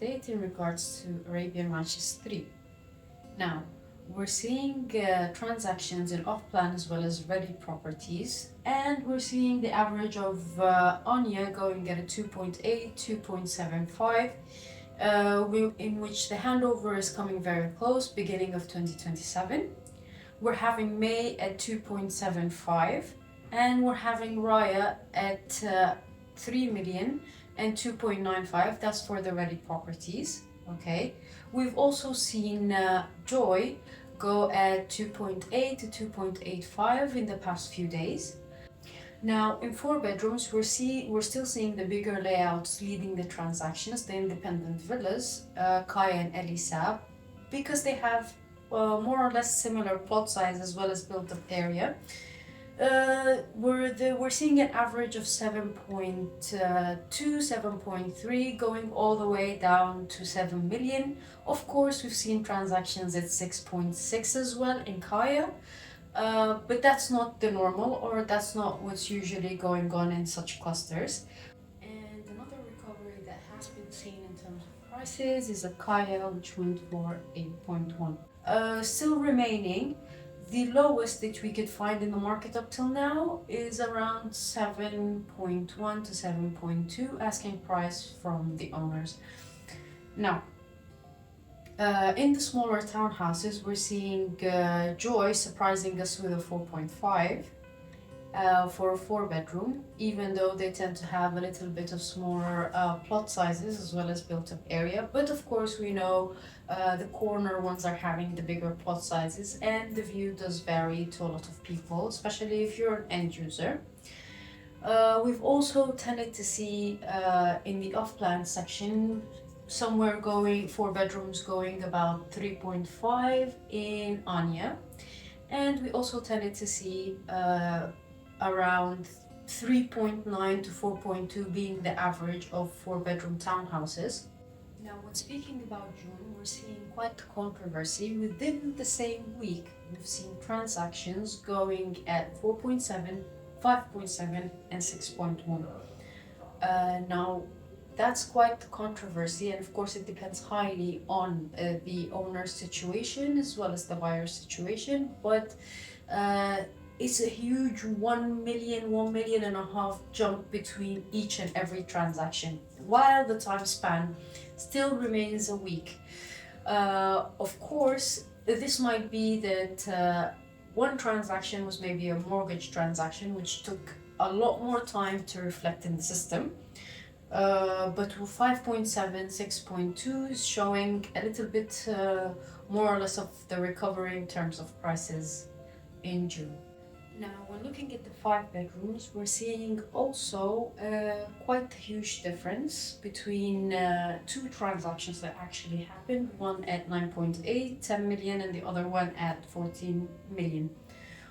update in regards to Arabian Ranches 3. Now, we're seeing transactions in off-plan as well as ready properties, and we're seeing the average of Anya going at a 2.8, 2.75, in which the handover is coming very close, beginning of 2027. We're having May at 2.75, and we're having Raya at 3 million and 2.95. That's for the ready properties. Okay, we've also seen Joy go at 2.8 to 2.85 in the past few days. Now, in 4 bedrooms, we're still seeing the bigger layouts leading the transactions, the independent villas, Kaya and Elisab, because they have more or less similar plot size as well as built-up area. We're seeing an average of 7.2, 7.3, going all the way down to 7 million. Of course, we've seen transactions at 6.6 as well in Kaya, but that's not the normal, or that's not what's usually going on in such clusters. And another recovery that has been seen in terms of prices is a Kaya, which went for 8.1. Still remaining, the lowest that we could find in the market up till now is around 7.1 to 7.2 asking price from the owners. Now, in the smaller townhouses, we're seeing Joy surprising us with a 4.5 for a 4-bedroom, even though they tend to have a little bit of smaller plot sizes as well as built-up area. But of course, we know the corner ones are having the bigger plot sizes, and the view does vary to a lot of people, especially if you're an end user. We've also tended to see in the off-plan section somewhere going 4 bedrooms going about 3.5 in Anya, and we also tended to see around 3.9 to 4.2 being the average of 4-bedroom townhouses. Now, when speaking about June, we're seeing quite the controversy. Within the same week, we've seen transactions going at 4.7, 5.7, and 6.1. Now, that's quite the controversy, and of course it depends highly on the owner's situation as well as the buyer's situation, but it's a huge 1 million, 1.5 million jump between each and every transaction, while the time span still remains a week. Of course, this might be that one transaction was maybe a mortgage transaction, which took a lot more time to reflect in the system. But 5.7, 6.2 is showing a little bit more or less of the recovery in terms of prices in June. Now, when looking at the 5 bedrooms, we're seeing also quite a huge difference between 2 transactions that actually happened, one at 9.8, 10 million, and the other one at 14 million.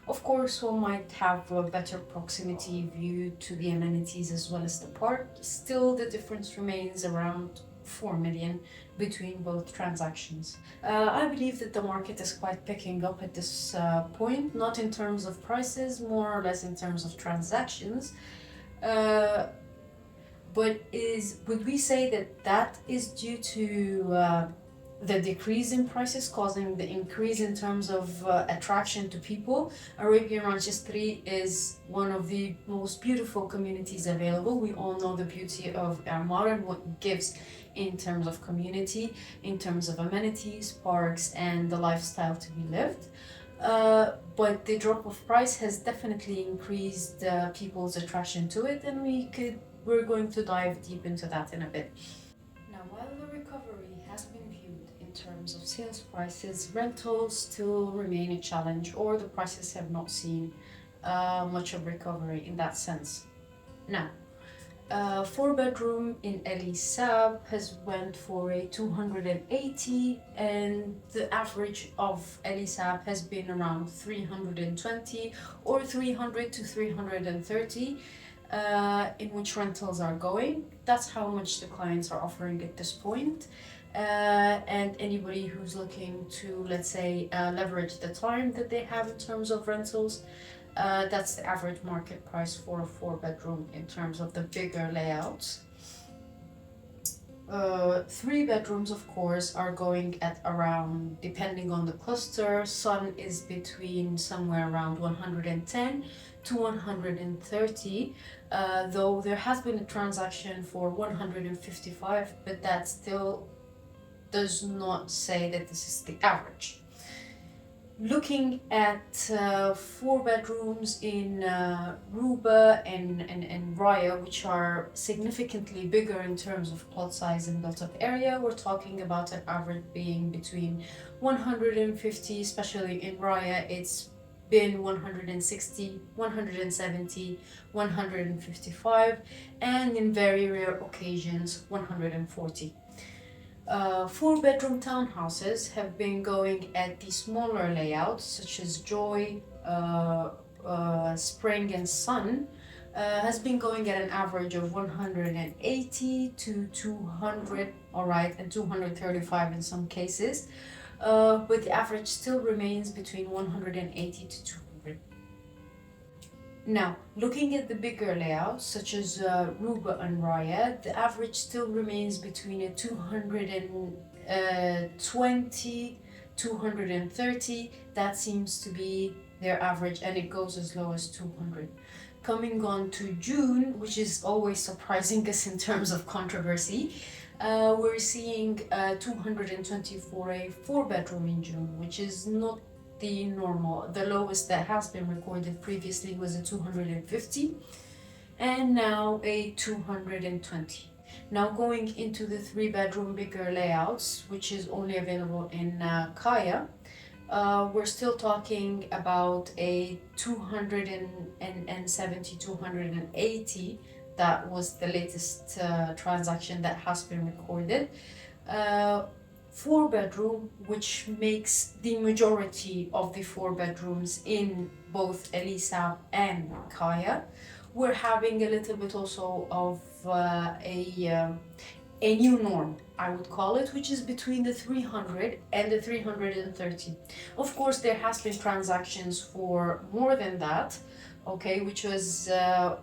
Of course, one might have a better proximity view to the amenities as well as the park. Still, the difference remains around 4 million between both transactions. I believe that the market is quite picking up at this point, not in terms of prices, more or less in terms of transactions. But would we say that is due to the decrease in prices causing the increase in terms of attraction to people? Arabian Ranches 3 is one of the most beautiful communities available. We all know the beauty of Amar and what it gives in terms of community, in terms of amenities, parks, and the lifestyle to be lived. But the drop of price has definitely increased people's attraction to it, and we're going to dive deep into that in a bit. Now, while the recovery has been viewed in terms of sales prices, rentals still remain a challenge, or the prices have not seen much of recovery in that sense. Now, 4-bedroom in Elisab has went for a 280, and the average of Elisab has been around 320 or 300 to 330, in which rentals are going. That's how much the clients are offering at this point. And anybody who's looking to, let's say, leverage the time that they have in terms of rentals, that's the average market price for a 4-bedroom in terms of the bigger layouts. Three bedrooms, of course, are going at around, depending on the cluster, Sun is between somewhere around 110 to 130, though there has been a transaction for 155, but that still does not say that this is the average. Looking at four bedrooms in Ruba and Raya, which are significantly bigger in terms of plot size and built-up area, we're talking about an average being between 150, especially in Raya, it's been 160, 170, 155, and in very rare occasions, 140. Four-bedroom townhouses have been going at the smaller layouts, such as Joy, Spring, and Sun, has been going at an average of 180 to 200, all right, and 235 in some cases, but the average still remains between 180 to 200. Now, looking at the bigger layouts, such as Ruba and Raya, the average still remains between a 220, 230. That seems to be their average, and it goes as low as 200. Coming on to June, which is always surprising us in terms of controversy, we're seeing 224 a four-bedroom in June, which is not the normal. The lowest that has been recorded previously was a 250, and now a 220. Now going into the three-bedroom bigger layouts, which is only available in Kaya, we're still talking about a 270, 280. That was the latest transaction that has been recorded. Four-bedroom, which makes the majority of the four bedrooms in both Elisa and Kaya. We're having a little bit also of a new norm, I would call it, which is between the 300 and the 330. Of course, there has been transactions for more than that, okay, which was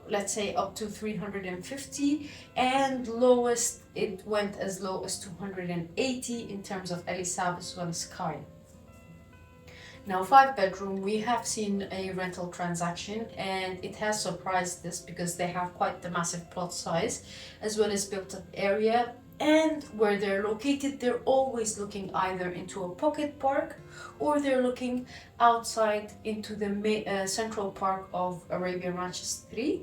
let's say up to 350, and lowest it went as low as 280 in terms of Elisab as well as Sky. Now, five-bedroom, we have seen a rental transaction, and it has surprised us because they have quite the massive plot size as well as built-up area, and where they're located, they're always looking either into a pocket park or they're looking outside into the central park of Arabian Ranches 3,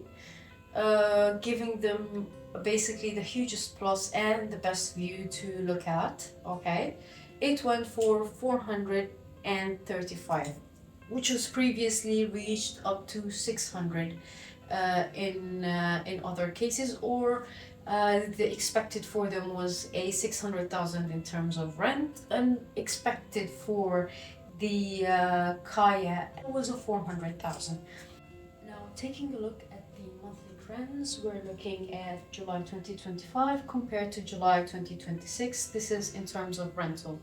giving them basically the hugest plus and the best view to look at, okay? It went for 435, which was previously reached up to 600 in other cases, or the expected for them was a 600,000 in terms of rent, and expected for the Kaya was a 400,000. Now, taking a look at the monthly trends, we're looking at July 2025 compared to July 2026. This is in terms of rental.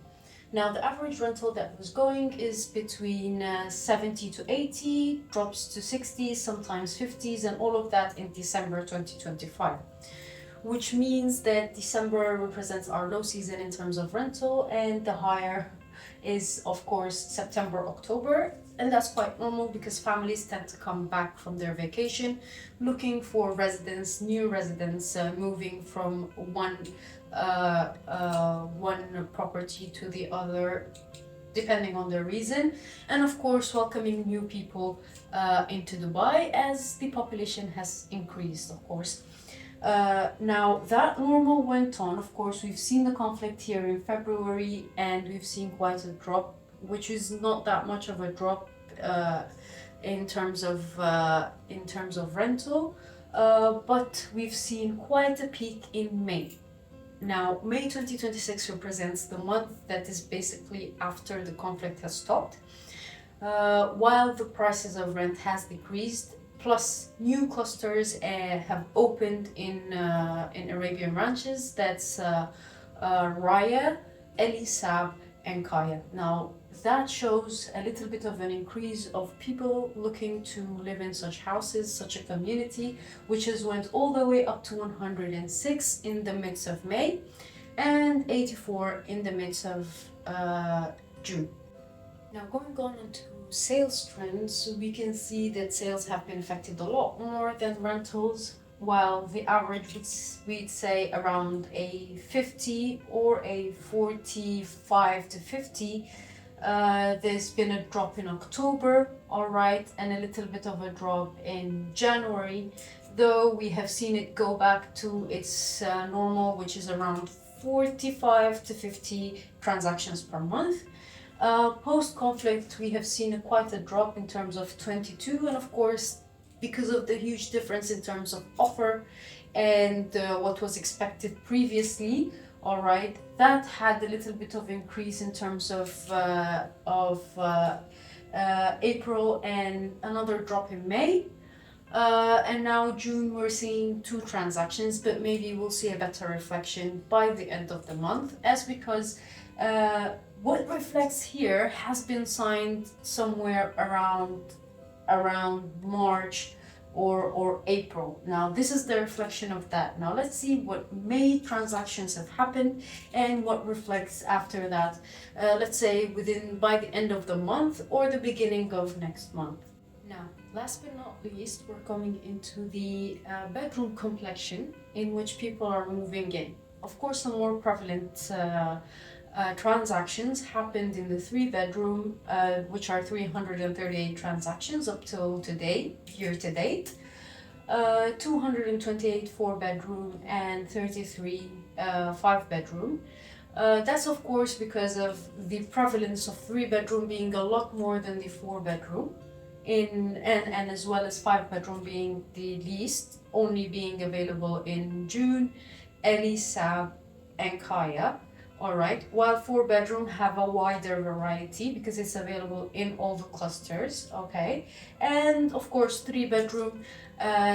Now, the average rental that was going is between 70 to 80, drops to 60, sometimes 50s, and all of that in December 2025. Which means that December represents our low season in terms of rental, and the higher is, of course, September, October. And that's quite normal because families tend to come back from their vacation looking for residence, new residents, moving from one property to the other, depending on their reason, and of course welcoming new people into Dubai as the population has increased, of course. Now that normal went on. Of course, we've seen the conflict here in February, and we've seen quite a drop, which is not that much of a drop in terms of rental, but we've seen quite a peak in May. Now, May 2026 represents the month that is basically after the conflict has stopped, while the prices of rent has decreased. Plus, new clusters have opened in Arabian Ranches. That's Raya, Elisab, and Kaya. Now, that shows a little bit of an increase of people looking to live in such houses, such a community, which has went all the way up to 106 in the midst of May. and 84 in the midst of June. Now going on into sales trends, we can see that sales have been affected a lot more than rentals, while the average we'd say around a 50 or a 45 to 50. There's been a drop in October, all right, and a little bit of a drop in January, though we have seen it go back to its normal, which is around 45 to 50 transactions per month. Post-conflict, we have seen quite a drop in terms of 22, and of course, because of the huge difference in terms of offer and what was expected previously, all right, that had a little bit of increase in terms of April and another drop in May. And now June we're seeing 2 transactions, but maybe we'll see a better reflection by the end of the month, as because what reflects here has been signed somewhere around March or April. Now this is the reflection of that. Now let's see what May transactions have happened and what reflects after that. Let's say by the end of the month or the beginning of next month. Now, last but not least, we're coming into the bedroom complexion in which people are moving in. Of course, the more prevalent transactions happened in the 3-bedroom, which are 338 transactions up till today, year to date, 228 4-bedroom, and 33 5-bedroom. That's of course because of the prevalence of 3-bedroom being a lot more than the 4-bedroom, and as well as 5-bedroom being the least, only being available in June, Eli, Sab, and Kaya. All right, while 4-bedroom have a wider variety because it's available in all the clusters, okay, and of course 3-bedroom,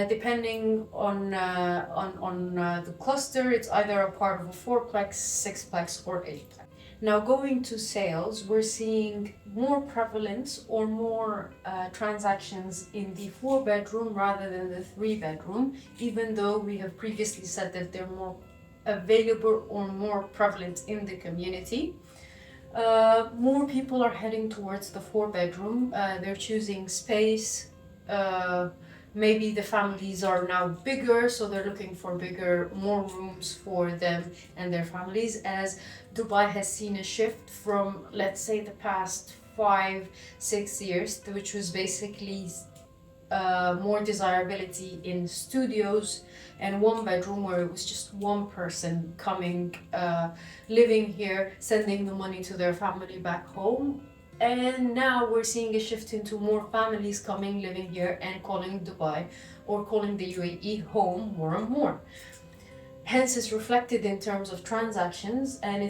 depending on the cluster, it's either a part of a 4-plex, 6-plex, or 8-plex. Now going to sales, we're seeing more prevalence or more transactions in the 4-bedroom rather than the 3-bedroom, even though we have previously said that they're more available or more prevalent in the community. More people are heading towards the 4-bedroom. They're choosing space. Maybe the families are now bigger, so they're looking for more rooms for them and their families, as Dubai has seen a shift from, let's say, the past 5-6 years, which was basically more desirability in studios and 1-bedroom, where it was just one person coming, living here, sending the money to their family back home. And now we're seeing a shift into more families coming, living here, and calling Dubai or calling the UAE home more and more. Hence, it's reflected in terms of transactions, and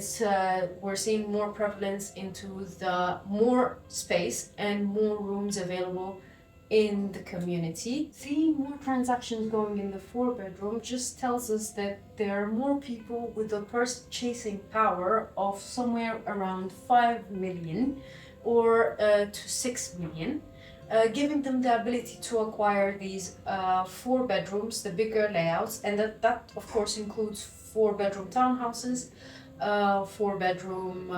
we're seeing more prevalence into the more space and more rooms available in the community. Seeing more transactions going in the 4-bedroom just tells us that there are more people with a purchasing power of somewhere around 5 million or to 6 million, giving them the ability to acquire these 4-bedrooms, the bigger layouts, and that of course includes 4-bedroom townhouses, 4-bedroom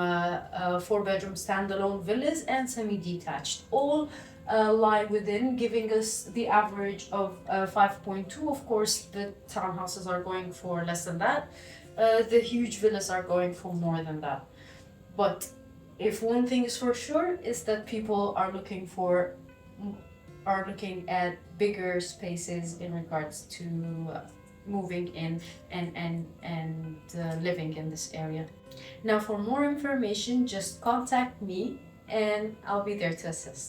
standalone villas, and semi-detached, all lie within, giving us the average of 5.2. Of course, the townhouses are going for less than that. The huge villas are going for more than that. But if one thing is for sure, is that people are looking at bigger spaces in regards to moving in and living in this area. Now, for more information, just contact me and I'll be there to assist.